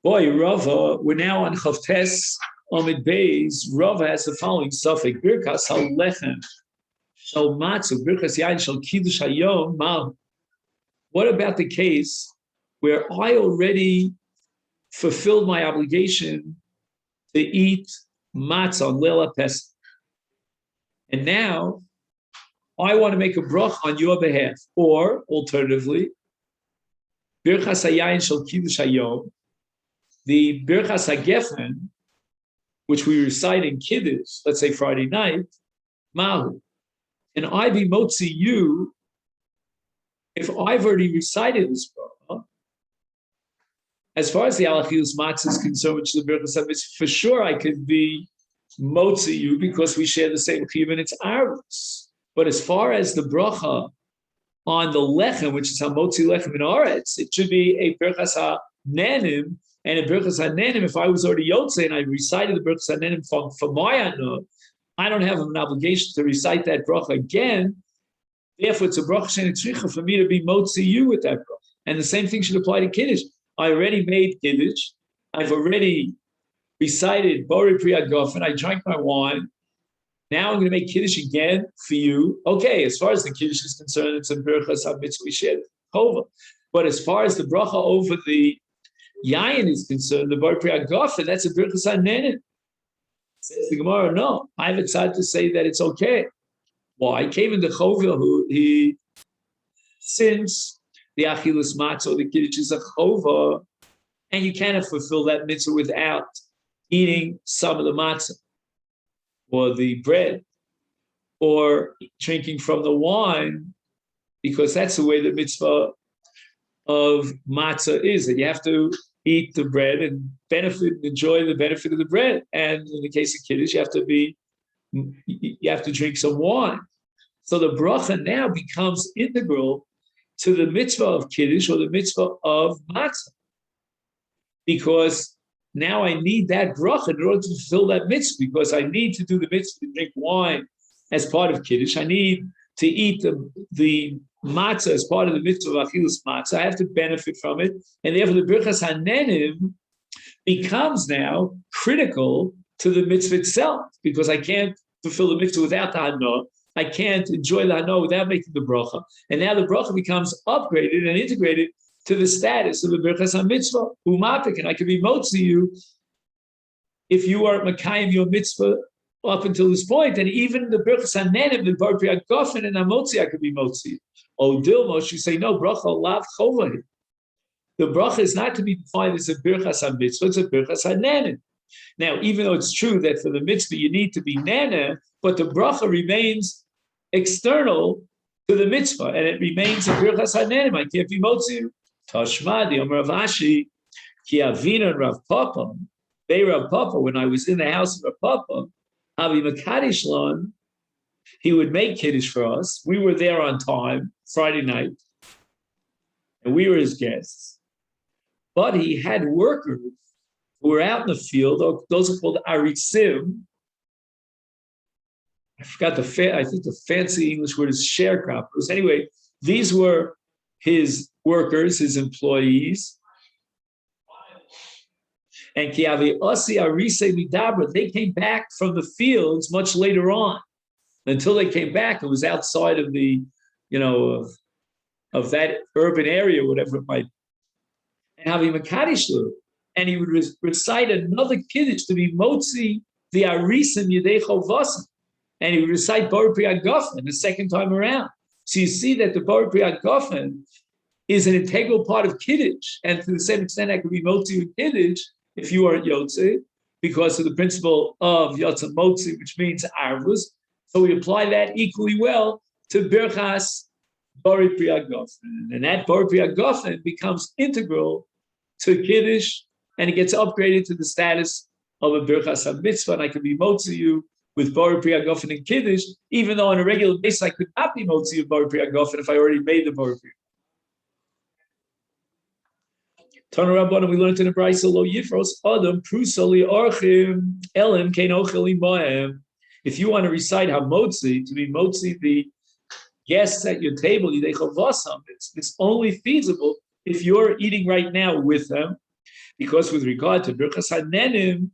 Boy, Rava, we're now on Chavtes Omid Beis. Rava has the following suffix: Birkas Hal Lechem Shal Matzu, Birkas Yain Shal Kiddush Hayom Mal. What about the case where I already fulfilled my obligation to eat matzah on Leila Pesach, and now I want to make a bracha on your behalf, or alternatively, Birkas Hayayin Shal Kiddush Hayom, the Birkas HaGefen, which we recite in Kiddush, let's say Friday night, Mahu, and I be motzi you if I've already recited this bracha. As far as the Alachius Matzah is concerned, which is the Birkas HaMitzvah, for sure I could be motzi you because we share the same chiyuv and it's ours. But as far as the bracha on the lechem, which is hamotzi lechem in Aretz, it should be a Birkas HaNenim. And in Birkas HaNenim, if I was already Yotze and I recited the Birkas HaNenim for my Anah, I don't have an obligation to recite that bracha again. Therefore, it's a bracha shenetzricha for me to be motzi you with that bracha. And the same thing should apply to Kiddush. I already made Kiddush. I've already recited Bori Pri Hagafen. I drank my wine. Now I'm going to make Kiddush again for you. Okay, as far as the Kiddush is concerned, it's a Birkas HaMitzvah we shared over. But as far as the bracha over the Yayin is concerned, the Bori Pri Hagafen, that's a Birkas HaNenim. Says the Gemara, no. I have decided to say that it's okay. Why? Came in the Chovil who since the Achilus Matzah, the Kiddush is a Chova, and you cannot fulfill that mitzvah without eating some of the matzah, or the bread, or drinking from the wine, because that's the way the mitzvah of matzah is, that you have to eat the bread and enjoy the benefit of the bread. And in the case of Kiddush, you have to drink some wine. So the bracha now becomes integral to the mitzvah of Kiddush or the mitzvah of matzah, because now I need that bracha in order to fulfill that mitzvah, because I need to do the mitzvah to drink wine as part of Kiddush. I need to eat the matzah as part of the mitzvah of Achilus Matzah. I have to benefit from it. And therefore the Birkas HaNenim becomes now critical to the mitzvah itself, because I can't fulfill the mitzvah without the Hana. I can't enjoy the Hana without making the bracha. And now the bracha becomes upgraded and integrated to the status of the Birkas HaMitzvah, Umapik, and I can be motzi you if you are Makayim your mitzvah up until this point. And even the Birkas HaNenim, the Bori Pri Hagafen and Hamotzi, I could be motzi. O Dilmos, you say, no, bracha lav chova. The bracha is not to be defined as a Birkas HaMitzvah, it's a Birkas HaNenim. Now, even though it's true that for the mitzvah you need to be nana, but the bracha remains external to the mitzvah, and it remains a Birkas HaNenim. I can't be motzi. Tashma, the Omer Rav Ashi, Ki Avina and Rav Papa, they Rav Papa, when I was in the house of Rav Papa, Avi Makadish Lon, he would make Kiddush for us. We were there on time, Friday night, and we were his guests. But he had workers who were out in the field, those are called Aritzim. I forgot I think the fancy English word is sharecroppers. Anyway, these were his workers, his employees. And Kiavi Osi Arise Midabra, they came back from the fields much later on. Until they came back, it was outside of the, of that urban area, whatever it might be. And Havi Makadishlu, and he would recite another Kiddush to be Motzi the Arisim Yedei Chovasa. And he would recite Bori Pri Hagafen the second time around. So you see that the Bori Pri Hagafen is an integral part of Kiddush. And to the same extent, I could be Motzi with Kiddush if you are Yotze, because of the principle of Yotze Motzi, which means Arvus. So we apply that equally well to Birchas Bori Pri Hagafen. And that Bori Pri Hagafen becomes integral to Kiddush, and it gets upgraded to the status of a Birchas HaMitzvah, and I can be Motzi you with Bori Pri Hagafen and Kiddush, even though on a regular basis I could not be Motzi you Bori Pri Hagafen if I already made the Bori Pri. Turn around, we learned in the Brisa Lo Yifros Adam Prusali Archim Elim Kein Ochel Imahem. If you want to recite Hamotzi, to be Motzi the guests at your table, it's only feasible if you're eating right now with them. Because with regard to Birchas HaNenim,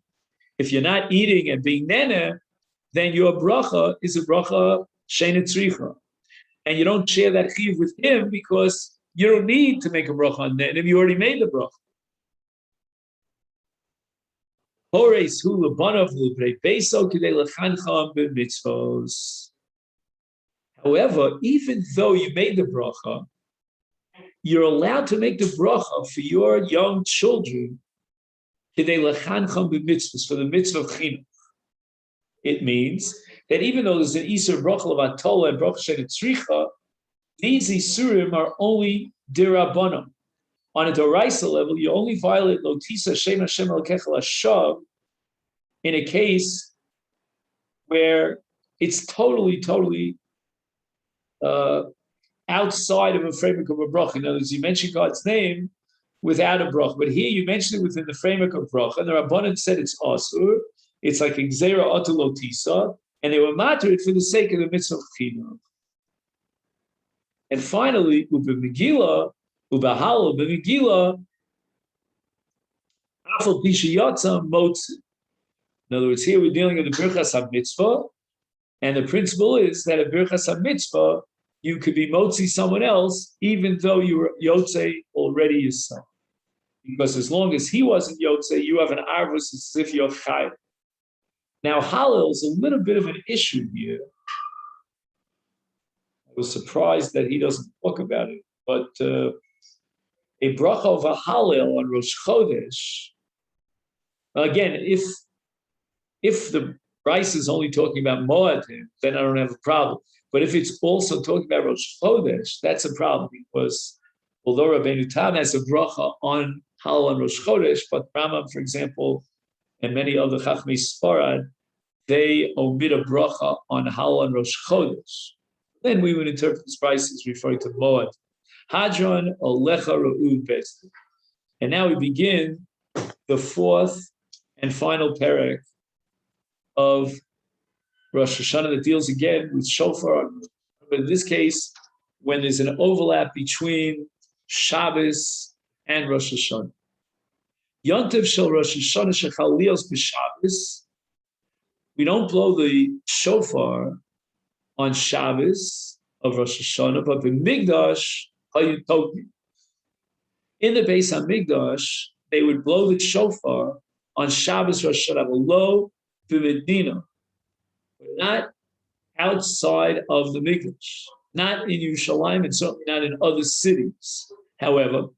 if you're not eating and being nene, then your bracha is a bracha sheina tzricha. And you don't share that chiv with him because you don't need to make a bracha on nenim, you already made the bracha. However, even though you made the bracha, you're allowed to make the bracha for your young children for the mitzvah of chinuch. It means that even though there's an isur bracha of atola and bracha sheina tzricha, these isurim are only dirabbanan. On a doraisa level, you only violate lotisa shem Hashem elokecha l'shav in a case where it's totally outside of a framework of a bracha. In other words, you mention God's name without a bracha, but here you mention it within the framework of bracha. And the Rabbanan said it's asur. It's like gzeira atu lotisa, and they were matter for the sake of the mitzvah of chinuch. And finally, ubemegila. Ubahalo b'megila, afal pishiyatza motzi. In other words, here we're dealing with the birchas ha-mitzvah, and the principle is that a birchas ha-mitzvah, you could be motzi someone else, even though you were yotze already yourself. Because as long as he wasn't yotze, you have an arvus as if you're chayv. Now, halal is a little bit of an issue here. I was surprised that he doesn't talk about it, but a bracha of a halal on Rosh Chodesh. Again, if the rice is only talking about Moadim, then I don't have a problem. But if it's also talking about Rosh Chodesh, that's a problem, because although Rabbeinu Tam has a bracha on halal on Rosh Chodesh, but Rambam, for example, and many other Chachmei Sfarad, they omit a bracha on halal on Rosh Chodesh. Then we would interpret this rice as referring to Moadim. Hadron Alecha Ra'ud Bezdin. And now we begin the fourth and final parak of Rosh Hashana that deals again with shofar. But in this case, when there's an overlap between Shabbos and Rosh Hashana. Yontiv Shel Rosh Hashana Shechal Lios B'Shabbos. We don't blow the shofar on Shabbos of Rosh Hashana, but the Migdash. In the Beis HaMikdash, they would blow the shofar on Shabbos Rosh Hashanah, low b'Medina, but not outside of the Mikdash, not in Yerushalayim, and certainly not in other cities. However,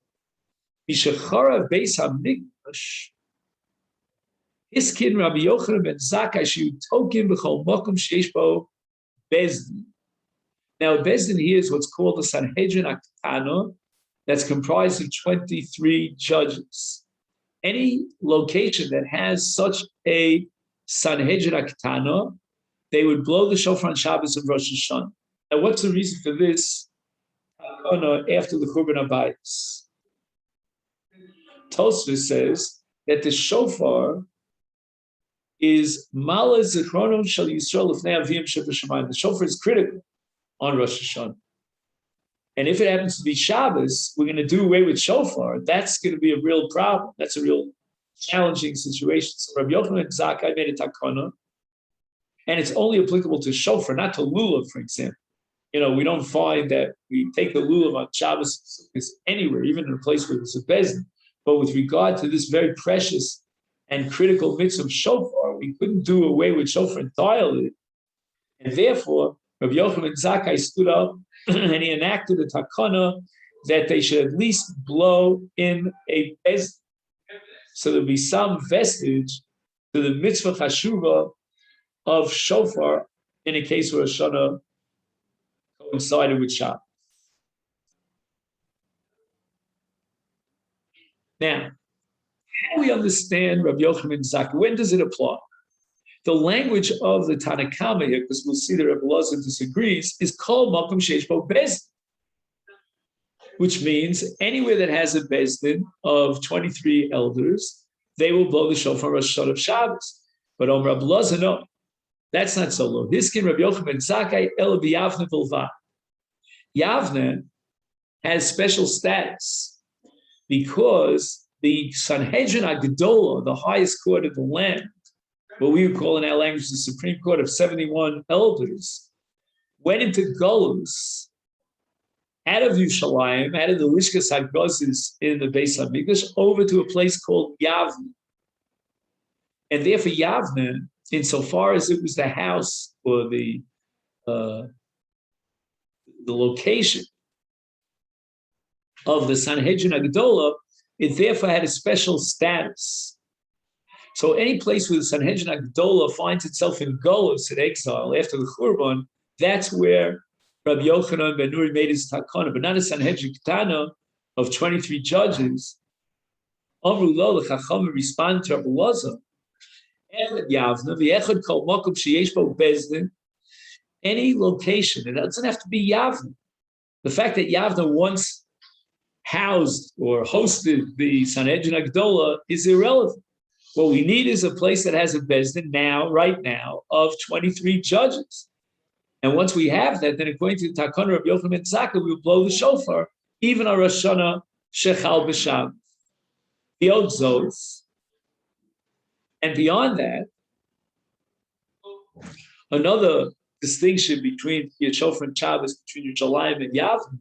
Mishachara Beis HaMikdash, Hiskin Rabbi Yochanan ben Zakkai Shu Tokim B'Chol Mokum Sheish Bo Bezdin. Now, Bezdin here is what's called the Sanhedrin Aktana, that's comprised of 23 judges. Any location that has such a Sanhedrin Aktana, they would blow the shofar on Shabbos and Rosh Hashanah. Now, what's the reason for this after the Churban Abayis? Tosfos says that the shofar is Mala Zichronon Shel Yisrael Lifnei Avim Shebashamayim. The shofar is critical on Rosh Hashanah. And if it happens to be Shabbos, we're going to do away with shofar. That's going to be a real problem. That's a real challenging situation. So Rabbi Yochanan ben Zakkai made a takana, and it's only applicable to shofar, not to lulav, for example. You know, we don't find that we take the lulav on Shabbos anywhere, even in a place where there's a bezin. But with regard to this very precious and critical mitzvah of shofar, we couldn't do away with shofar entirely. And therefore, Rabbi Yochanan ben Zakkai stood up and he enacted a takana that they should at least blow in a bezin. So there'll be some vestige to the mitzvah chashuva of shofar in a case where Hashana coincided with Shabbos. Now, how do we understand Rabbi Yochanan ben Zakkai? When does it apply? The language of the Tanakama here, because we'll see that Rabbi Elazar disagrees, is kol makom sheish bo bezdin, which means anywhere that has a bezdin of 23 elders, they will blow the shofar Rosh Hashanah of Shabbos. But on Rabbi Elazar, no, that's not so low. Hiskin Rabbi Yochanan ben Zakkai el b'Yavne v'lvad. Yavne has special status because the Sanhedrin Agdola, the highest court of the land, what we would call in our language the Supreme Court of 71 elders, went into Golus out of Yerushalayim, out of the Lishkas HaGozis in the Beis HaMikdash, over to a place called Yavne. And therefore Yavne, insofar as it was the house or the location of the Sanhedrin Agdola, it therefore had a special status. So any place where the Sanhedrin Agdola finds itself in Golus, in exile, after the Churban, that's where Rabbi Yochanan ben Nuri made his takana, but not a Sanhedrin Ketana of 23 judges. Amru lo, the Chachamim respond to Rabbi Lazar, Echad Yavna, v'echad kol makom sheyesh bo bezdin, any location, it doesn't have to be Yavna. The fact that Yavna once housed or hosted the Sanhedrin Agdola is irrelevant. What we need is a place that has a bezdin now, right now, of 23 judges. And once we have that, then according to the Takana of Yochanan ben Zakkai, we will blow the shofar, even our Hashana Shechal B'Shav. The Od Zos. And beyond that, another distinction between your shofar and Shabbos, between Yerushalayim and Yavne.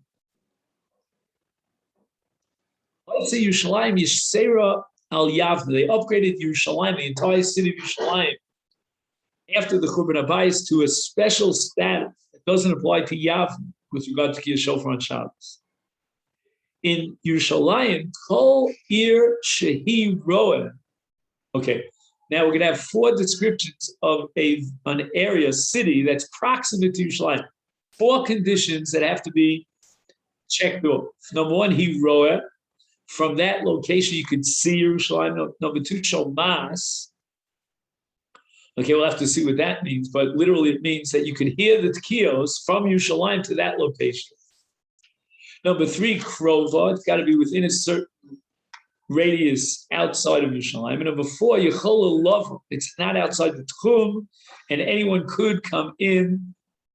Let's say Yerushalayim Yisera al Yavne. They upgraded Yerushalayim, the entire city of Yerushalayim, after the Churban Abayis to a special status that doesn't apply to Yavne with regard to Kiyah Shofar on Shabbos. In Yerushalayim, Kol Ir Shehi Roeh. Okay, now we're going to have 4 descriptions of an area, city that's proximate to Yerushalayim. 4 conditions that have to be checked off. Number 1, Hi Roeh. From that location, you could see Yerushalayim. Number 2, Shomas. Okay, we'll have to see what that means, but literally it means that you can hear the tekiyos from Yerushalayim to that location. Number 3, Krova, it's got to be within a certain radius outside of Yerushalayim. And number 4, Yechola Lava, it's not outside the Tchum, and anyone could come in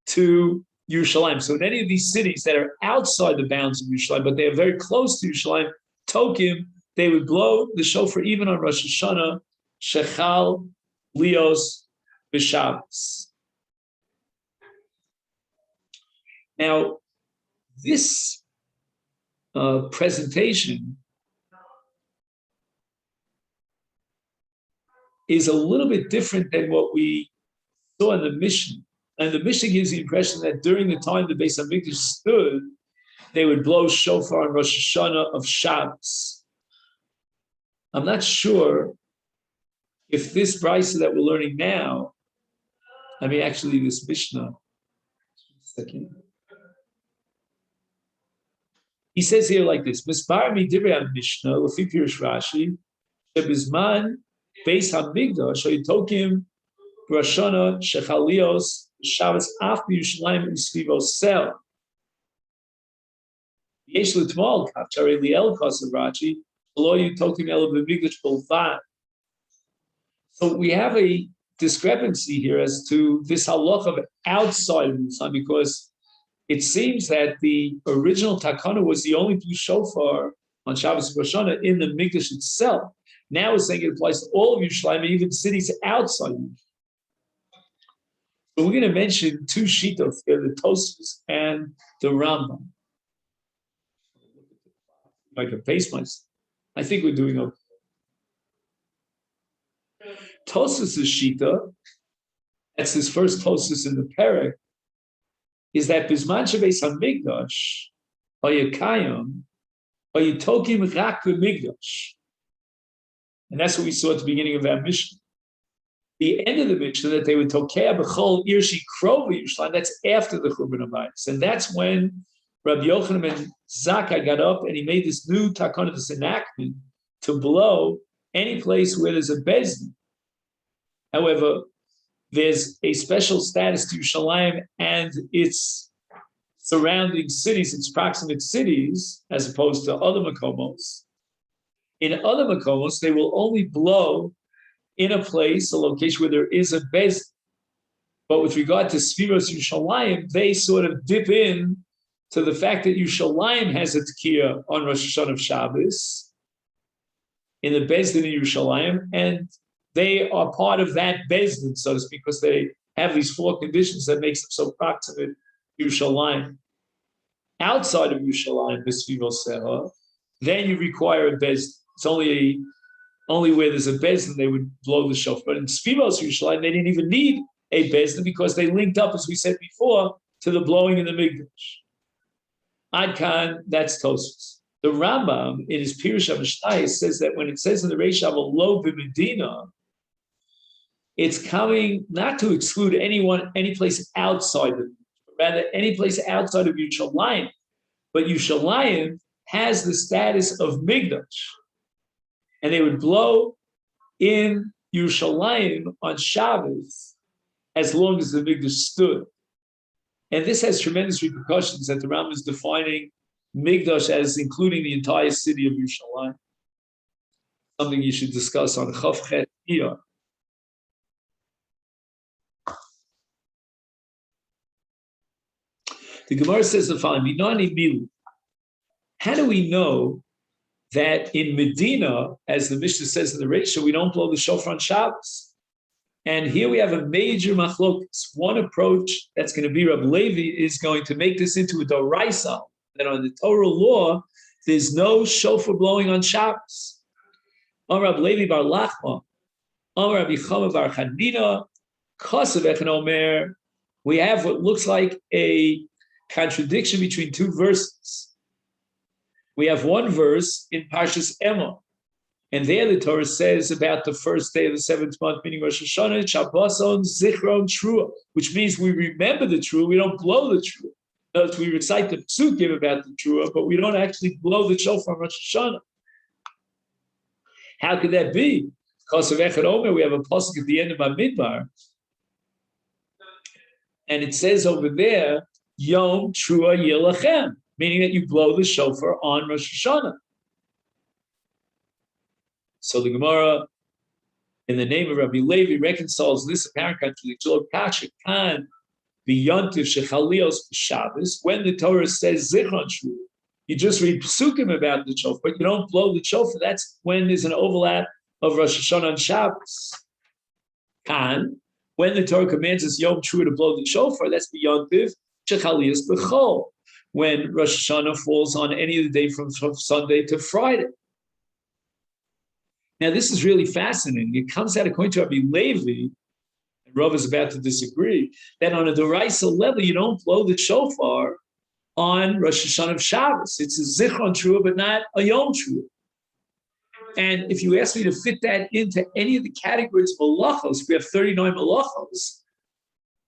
to Yerushalayim. So in any of these cities that are outside the bounds of Yerushalayim, but they are very close to Yerushalayim, Tokim, they would blow the shofar even on Rosh Hashana, Shechal, Leos, B'Shabbos. Now, this presentation is a little bit different than what we saw in the Mishnah. And the Mishnah gives the impression that during the time the Beis HaMikdash stood, they would blow shofar on Rosh Hashanah of Shabbos. I'm not sure if this brisa that we're learning now, actually this Mishnah, he says here like this, Mispar mi divrei Mishnah, lefi pirush Rashi, shebizman Beis HaMikdash, sheyitokim Rashana shechalios Shabbos af b'Yerushalayim u'svivo sel. Yesh l'tmal kafshari liel kasav Rashi, lo yitokim elo b'mikdash bolvad. So we have a discrepancy here as to this halach of outside of Yerushalayim, because it seems that the original takana was the only blue shofar on Shabbos and Rosh Hashanah in the Mikdash itself. Now it's saying it applies to all of Yerushalayim and even cities outside. So we're going to mention 2 shitos here, the Tosfos and the Rambam. I can pace myself. I think we're doing okay. Tosfos' shita, that's his first Tosfos in the Perek, is that Bizman Shebeis HaMikdash, Hayakayim, Hayitokim Rak B'Mikdash. And that's what we saw at the beginning of our Mishnah. The end of the Mishnah, that they would Tokea B'chol Irshi Krova Yerushalayim, that's after the Churban Abayis. And that's when Rabbi Yochanan ben Zakkai got up and he made this new takana, this enactment, to blow any place where there's a bezdin. However, there's a special status to Yerushalayim and its surrounding cities, its proximate cities, as opposed to other makomos. In other makomos, they will only blow in a place, a location where there is a bezdin. But with regard to Sfiros Yerushalayim, they sort of dip in to the fact that Yerushalayim has a tekiah on Rosh Hashanah of Shabbos, in the Beis Din in Yerushalayim, and they are part of that Beis Din, so to speak, because they have these four conditions that makes them so proximate to Yerushalayim. Outside of Yerushalayim, then you require a Beis Din. It's only where there's a Beis Din they would blow the shofar. But in Sfivos Yerushalayim, they didn't even need a Beis Din because they linked up, as we said before, to the blowing in the Mikdash. Ad Kan, that's Tosfos. The Rambam, in his Pirush HaMishnah, says that when it says in the Reish Lo b'Medina, it's coming not to exclude any place outside of it, but rather any place outside of Yerushalayim. But Yerushalayim has the status of Mikdash. And they would blow in Yerushalayim on Shabbos as long as the Mikdash stood. And this has tremendous repercussions that the Rambam is defining Mikdash as including the entire city of Yerushalayim. Something you should discuss on Chav Chet Iyar. The Gemara says the following: how do we know that in Medina, as the Mishnah says in the Reisha, we don't blow the shofar on Shabbos? And here we have a major machlokas. One approach that's going to be Rabbi Levi is going to make this into a doraisa, that on the Torah law, there's no shofar blowing on Shabbos. Rabbi Levi bar Lachma, Rabbi Chama bar Chanina, Kosev Echan Omer. We have what looks like a contradiction between two verses. We have one verse in Parshas Emor, and there the Torah says about the first day of the seventh month, meaning Rosh Hashana, Shabboson, Zichron, Trua, which means we remember the Trua, we don't blow the Trua. Notice we recite the psukim about the Trua, but we don't actually blow the shofar on Rosh Hashana. How could that be? Because of Echad Omer, we have a pasuk at the end of Bamidbar, and it says over there, Yom Trua Yelachem, meaning that you blow the shofar on Rosh Hashanah. So the Gemara, in the name of Rabbi Levi, reconciles this apparent contradiction. When the Torah says Zichron Trua, you just read psukim about the shofar, but you don't blow the shofar. That's when there's an overlap of Rosh Hashanah and Shabbos. Kan, when the Torah commands us Yom Trua to blow the shofar, that's b'yontiv shechaliyas b'chol, when Rosh Hashanah falls on any of the day from Sunday to Friday. Now, this is really fascinating. It comes out, according to Rabbi Levi, and Rav is about to disagree, that on a Doraisa level, you don't blow the shofar on Rosh Hashanah of Shabbos. It's a Zichron Trua, but not a Yom Trua. And if you ask me to fit that into any of the categories of malachos, we have 39 malachos.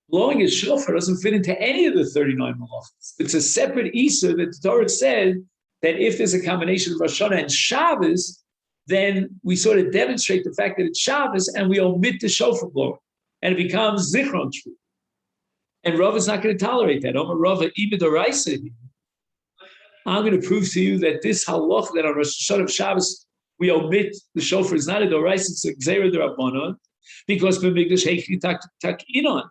Blowing a shofar doesn't fit into any of the 39 malachos. It's a separate Isur that the Torah said that if there's a combination of Rosh Hashanah and Shabbos, then we sort of demonstrate the fact that it's Shabbos and we omit the shofar blowing, and it becomes Zichron Trua. And Rav is not going to tolerate that. I'm going to prove to you that this halach that on Rosh Hashanah of Shabbos we omit the shofar is not a doraisa, it's a gzeira d'rabbanan, because b'mikdash heichi takinon.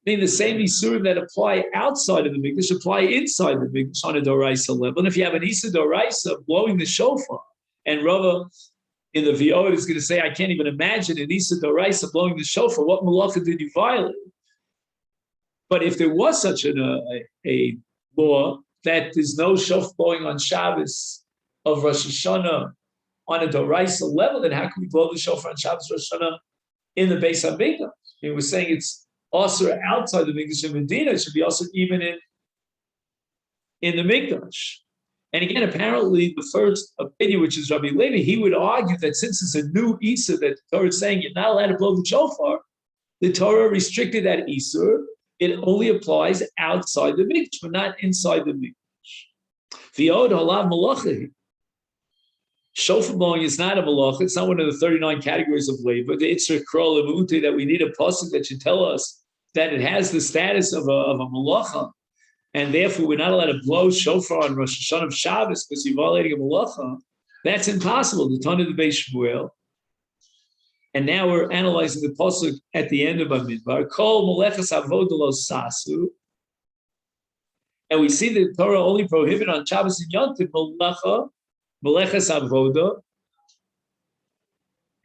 Meaning the same isurim that apply outside of the mikdash apply inside the mikdash on a doraisa level. And if you have an isa doraisa blowing the shofar, and Rava in the V'od is going to say, I can't even imagine an isa doraisa blowing the shofar. What malacha did you violate? But if there was such a law that there's no shofar blowing on Shabbos of Rosh Hashanah on a doraisa level, then how can we blow the shofar on Shabbos Rosh Hashanah in the Beis HaMikdash? And we're saying it's also outside the Mikdash in Medina, it should be also even in the Mikdash. And again, apparently the first opinion, which is Rabbi Levi, he would argue that since it's a new Isur that the Torah is saying you're not allowed to blow the shofar, the Torah restricted that Isur. It only applies outside the Mikdash, but not inside the Mikdash. V'od halav malacha. Shofar blowing is not a malacha. It's not one of the 39 categories of labor. The Itzra Krol and Mu'ute, that we need a pasuk that should tell us that it has the status of a malacha, and therefore we're not allowed to blow shofar on Rosh Hashanah of Shabbos because you're violating a malacha. That's impossible. The Tana of the Beis Shmuel. And now we're analyzing the pasuk at the end of Bamidbar. Kol molechas avodah lo sasu. And we see the Torah only prohibit on Shabbos and Yom Tov malacha, molechas avodah,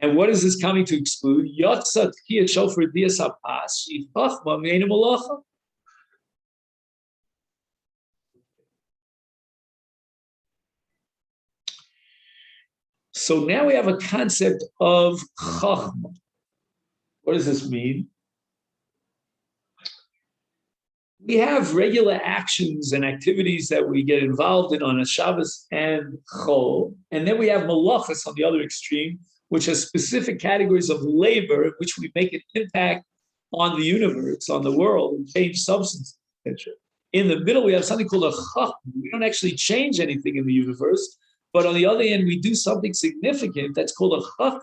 And what is this coming to exclude? Yotzat kia shofar dias hapas shifachma me'enu malacha. So now we have a concept of chachma. What does this mean? We have regular actions and activities that we get involved in on a Shabbos and Chol, and then we have malachas on the other extreme, which are specific categories of labor in which we make an impact on the universe, on the world, and change substances, etc. In the middle, we have something called a chachma. We don't actually change anything in the universe, but on the other end, we do something significant that's called a chachma.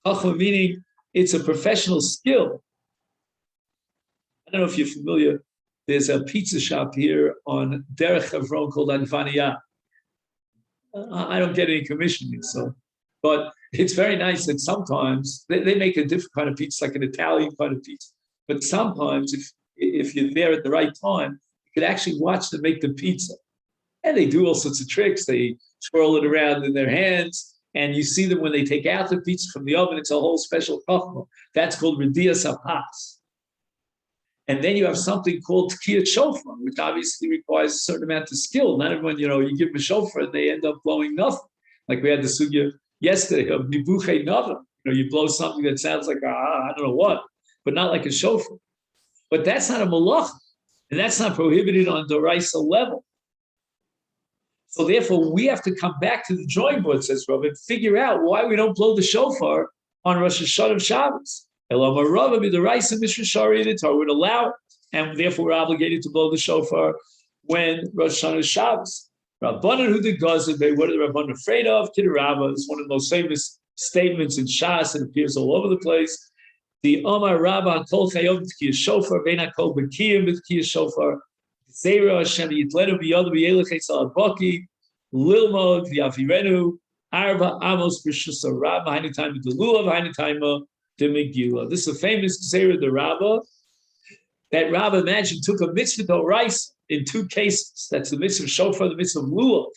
Chachma meaning it's a professional skill. I don't know if you're familiar. There's a pizza shop here on Derech Havron called Anfania. I don't get any commission, so, but it's very nice that sometimes they make a different kind of pizza, like an Italian kind of pizza. But sometimes, if you're there at the right time, you could actually watch them make the pizza. And they do all sorts of tricks. They twirl it around in their hands, and you see them when they take out the pizza from the oven. It's a whole special chachma. That's called Redias Hapas. And then you have something called Tkiyat Shofar, which obviously requires a certain amount of skill. Not everyone, you give them a shofar and they end up blowing nothing. Like we had the sugya yesterday of Nibuche Nava. You blow something that sounds like, I don't know what, but not like a shofar. But that's not a malach, and that's not prohibited on the Doraisa level. So therefore, we have to come back to the drawing board, says Rav, and figure out why we don't blow the shofar on Rosh Hashanah Shabbos. Would allow it, and therefore we're obligated to blow the shofar when Rosh Hashanah Shabbos. Rabbanan who the Gazabay, what are the Rabbanan afraid of? Kidarabba is one of the most famous statements in Shas. It appears all over the place. The Omar Rabba Kol Chayom Tkiyah Shofar, Veina Kol Bekiyim Tkiyah Shofar, Zera Hashem Yitlenu Biyadu Biyelechei Salabaki, Lilmod V'Avirenu, Arba Amos B'Shusa Rabba, Hainu Time the Lulav, Hainu Time the Megillah. This is a famous Zera the Rabba. That Rabba, imagine, took a mitzvah d'oraisa in two cases. That's the mitzvah of shofar, the mitzvah of lulav.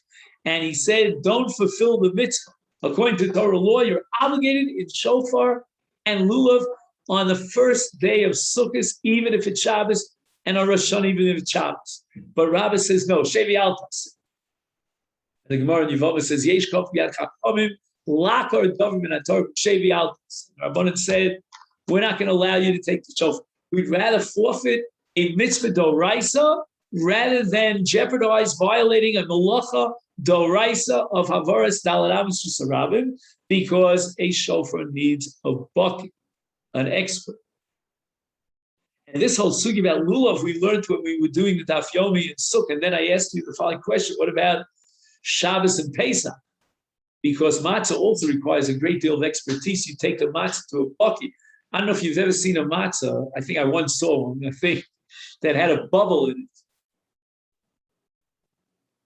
And he said, don't fulfill the mitzvah. According to Torah law, you're obligated in shofar and lulav on the first day of Sukkot, even if it's Shabbos, and on Rosh Hashanah, even if it's Shabbos. But Rabba says, no, shevi altas. The Gemara in Yevamah says, yesh kof yad chachamim, lakar dovim in ator shevi altas. Rabbanan said, we're not going to allow you to take the shofar. We'd rather forfeit a mitzvah d'oraisa rather than jeopardize violating a malacha d'oraisa of havaras daled amos susarabim, because a shofar needs a bucket, an expert. And this whole sugi about lulav we learned when we were doing the daf yomi and sukkah. And then I asked you the following question: what about Shabbos and Pesach? Because matzah also requires a great deal of expertise. You take the matzah to a bucket. I don't know if you've ever seen a matzah. I think I once saw one, that had a bubble in it.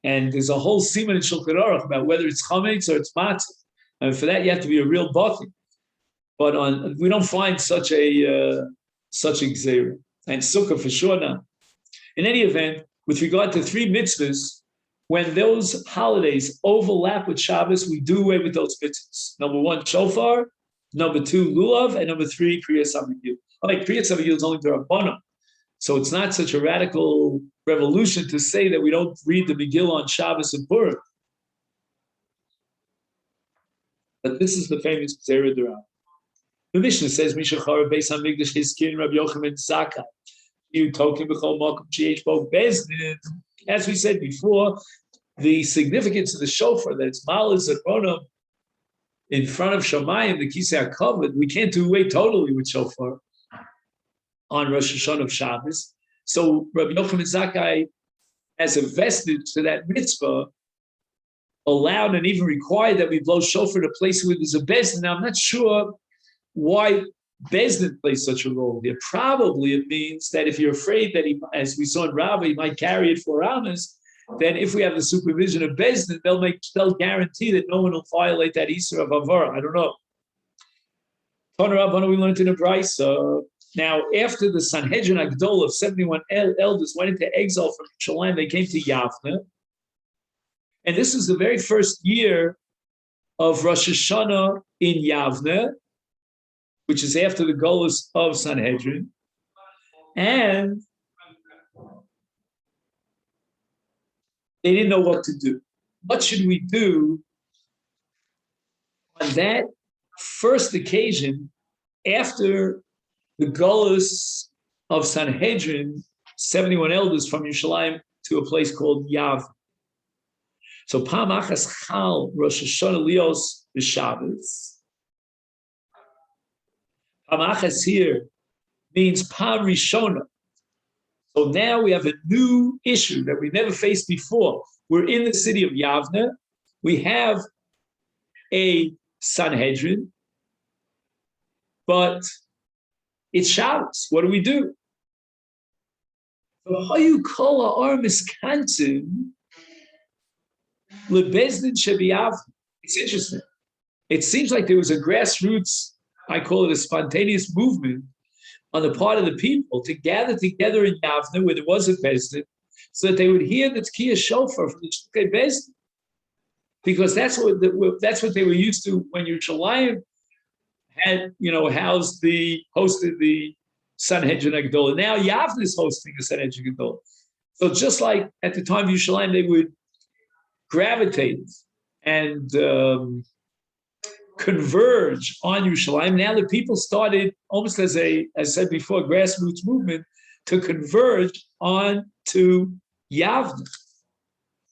And there's a whole siman in Shulchan Aruch about whether it's chametz or it's matzah. And for that, you have to be a real bucket. But we don't find such a gzeira. And sukkah for sure now. In any event, with regard to three mitzvahs, when those holidays overlap with Shabbos, we do away with those mitzvahs. Number one, shofar. Number two, lulav, and number three, kriyas hamigil. Kriyas hamigil is only the Rabbanan, so it's not such a radical revolution to say that we don't read the Megillah on Shabbos and Purim. But this is the famous Zera D'Rabba. The Mishnah says, "Mishachar beis hamikdash hiskin Rabbi Yochanan Zakai." You token b'chol makom sheyesh bo bezdin. As we said before, the significance of the shofar that it's malas and ronam in front of Shamayim, the Kisei HaKavod, we can't do away totally with shofar on Rosh Hashanah of Shabbos. So Rabbi Yochanan Zakai, as a vestige to that mitzvah, allowed and even required that we blow shofar in a place where there's a bezdin. Now, I'm not sure why bezdin plays such a role here. Probably it means that if you're afraid that he, as we saw in Rabbah, he might carry it for Amos, then if we have the supervision of bezdin, they'll guarantee that no one will violate that Isur of Avara. I don't know. Tana Rabbana, we learned in a brayso. Now, after the Sanhedrin Agdol of 71 elders went into exile from Shalim, they came to Yavne. And this was the very first year of Rosh Hashana in Yavne, which is after the Golus of Sanhedrin, and they didn't know what to do. What should we do on that first occasion after the Golus of Sanhedrin, 71 elders from Yerushalayim to a place called Yav? So Pam Achas Chal Rosh Hashanah Lios B'Shabbos. Pam Achas here means Pam Rishona. So now we have a new issue that we never faced before. We're in the city of Yavne. We have a Sanhedrin, but it's Shabbos. What do we do? It's interesting. It seems like there was a grassroots, I call it a spontaneous movement on the part of the people to gather together in Yavne where there was a Bezdin so that they would hear the Tkiyah Shofar from the Shtukei Bezdin. Because that's what they were used to when Yerushalayim had, hosted the Sanhedrin Agdola. Now Yavne is hosting the Sanhedrin Agdola. So just like at the time of Yerushalayim, they would gravitate and converge on Yerushalayim. Now the people started, almost as I said before, grassroots movement to converge on to Yavne.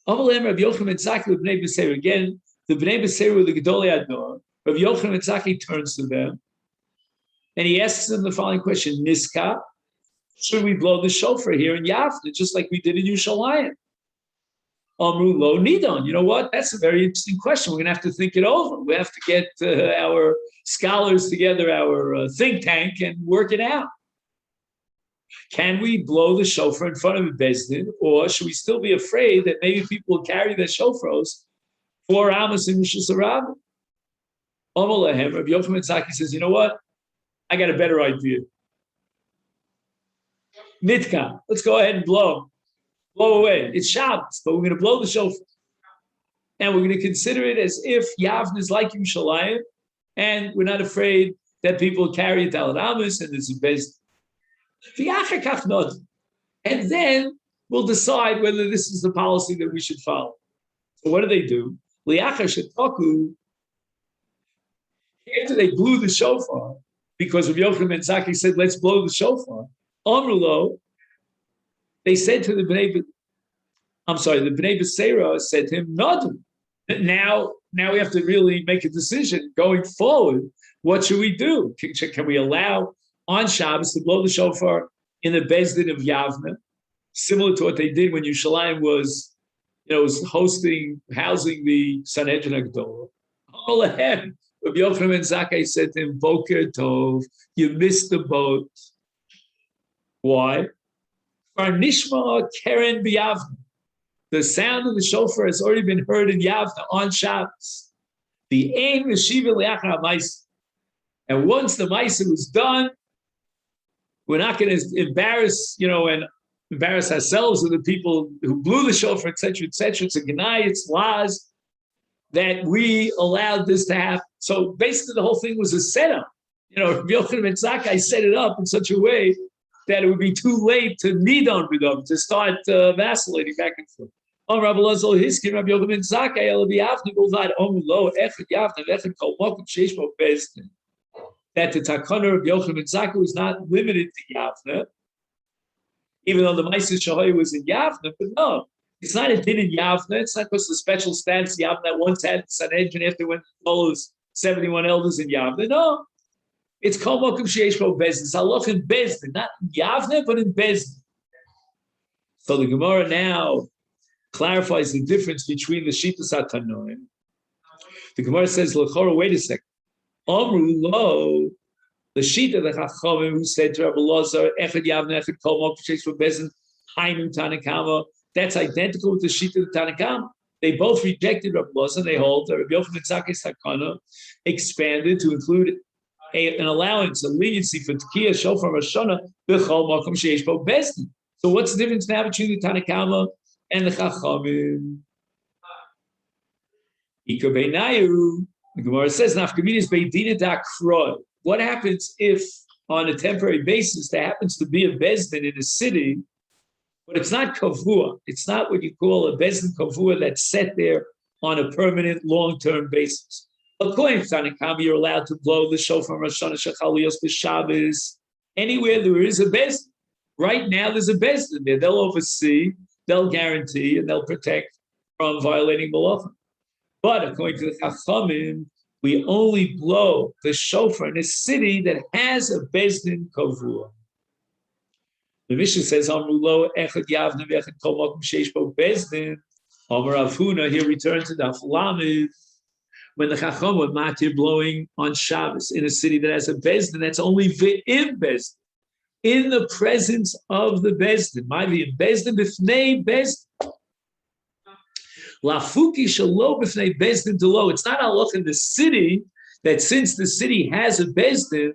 Again, the Bnei B'Seir were the Gedolei Ador. Rav Yochanan Tzaki turns to them and he asks them the following question: Niska, should we blow the shofar here in Yavne, just like we did in Yerushalayim? Amru lo nidon. You know what? That's a very interesting question. We're going to have to think it over. We have to get our scholars together, our think tank, and work it out. Can we blow the shofar in front of a Bezdin, or should we still be afraid that maybe people will carry their shofars for Amos and Rishus Harabim? Omalahem, Rabbi Yochanan Zaki says, you know what? I got a better idea. Nitka, let's go ahead and blow away. It's Shabbos, but we're going to blow the shofar. And we're going to consider it as if Yavne is like Yerushalayim, and we're not afraid that people carry it to Amos and there's a Bezdin. And then we'll decide whether this is the policy that we should follow. So what do? After they blew the shofar, because Rabbi Yochanan ben Zakkai said, let's blow the shofar, Amrulo, they said to the Bnei B'Seira said to him, Nadu. Now we have to really make a decision going forward. What should we do? Can we allow on Shabbos to blow the shofar in the Bezdin of Yavne, similar to what they did when Yerushalayim was housing the Sanhedrin Agdola? All ahead, Rabbi Yochanan ben Zakkai said to him, Boker Tov, you missed the boat. Why? Farnishma Keren b'Yavne. The sound of the shofar has already been heard in Yavne on Shabbos. The aim is Shiva Le'achar HaMaisa. And once the Maisa was done, we're not going to embarrass ourselves and the people who blew the shofar, etc., etc. It's a Gnai, it's laws that we allowed this to happen. So basically, the whole thing was a setup. Rabbi Yochanan ben Zakkai set it up in such a way that it would be too late to nidon b'dom, to start vacillating back and forth. Rabbi Lazal Hiskin, Rabbi Yochanan ben Zakkai, El B'Yavne B'Ulvad Lo Echad Yavne Echad Kol Mokum Sheish Bo Bezdin. That the takana of Yochanan ben Zakkai was not limited to Yavne, even though the Ma'aser Shahoy was in Yavne. But no, it's not a din in Yavne. It's not because the special status Yavne that once had Sanhedrin after when those 71 elders in Yavne. No, it's Kol Mokum Sheish Bo Bezdin. It's halach in Bezdin, not in Yavne, but in Bezdin. So the Gemara now clarifies the difference between the Shitas HaTanoim. The Gemara says, L'chora, wait a second. Amru lo, the Shita, the Chachamim, who said to Rabbi Lazar, Echad Yavne, Echad Kol Mokum Sheish Bo Bezdin, Hainu Tanakama, that's identical with the Shita of Tanakama. They both rejected Rabbi Lazar. They hold that Rabbi Yochanan ben Zakkai's Takana expanded to include an allowance, a leniency for Tkiyah Shofar Hashana b'chol makom sheish bo bezdin. So what's the difference now between the Tanakama and the Chachamim? Ika beinayu, The Gemara says, "Nafkaminis beidina dakroy." What happens if, on a temporary basis, there happens to be a bezdin in a city, but it's not kavua. It's not what you call a bezdin kavua that's set there on a permanent, long-term basis. According to Tanakama, you're allowed to blow the shofar Hashana shechaliyos b'Shabbos anywhere there is a bezdin. Right now, there's a bezdin there. They'll oversee, they'll guarantee, and they'll protect from violating malachim. But according to the Chachamim, we only blow the shofar in a city that has a bezdin kavua. The Mishnah says, "Amrulo echad yavne v'echad kol makom sheish bo bezdin." Amar Rav Huna, here return to Daf Lamed. When the Chacham were matir blowing on Shabbos in a city that has a bezdin, that's only v'im bezdin, in the presence of the bezdin. My v'im bezdin b'fnei bezdin. Lafuki shalo b'fnei bezdin delo. It's not halach in the city that since the city has a bezdin,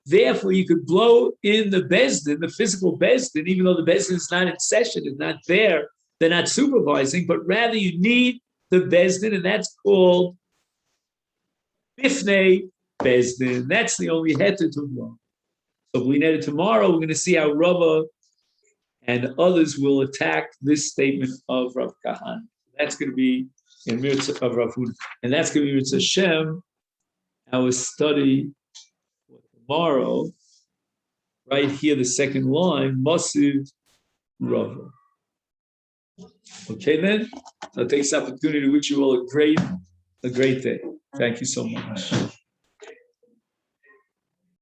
therefore you could blow in the bezdin, the physical bezdin, even though the bezdin is not in session, is not there, they're not supervising, but rather you need the bezdin, and that's called bifnei bezdin. That's the only heter to blow. So we need it tomorrow. We're going to see how Rava and others will attack this statement of Rav Kahan. That's going to be in Mitzvah of Rav Huna. And that's going to be Mitzvah Shem, our study for tomorrow. Right here, the second line, Masiv Rava. Okay, then? I'll take this opportunity to wish you all a great day. Thank you so much.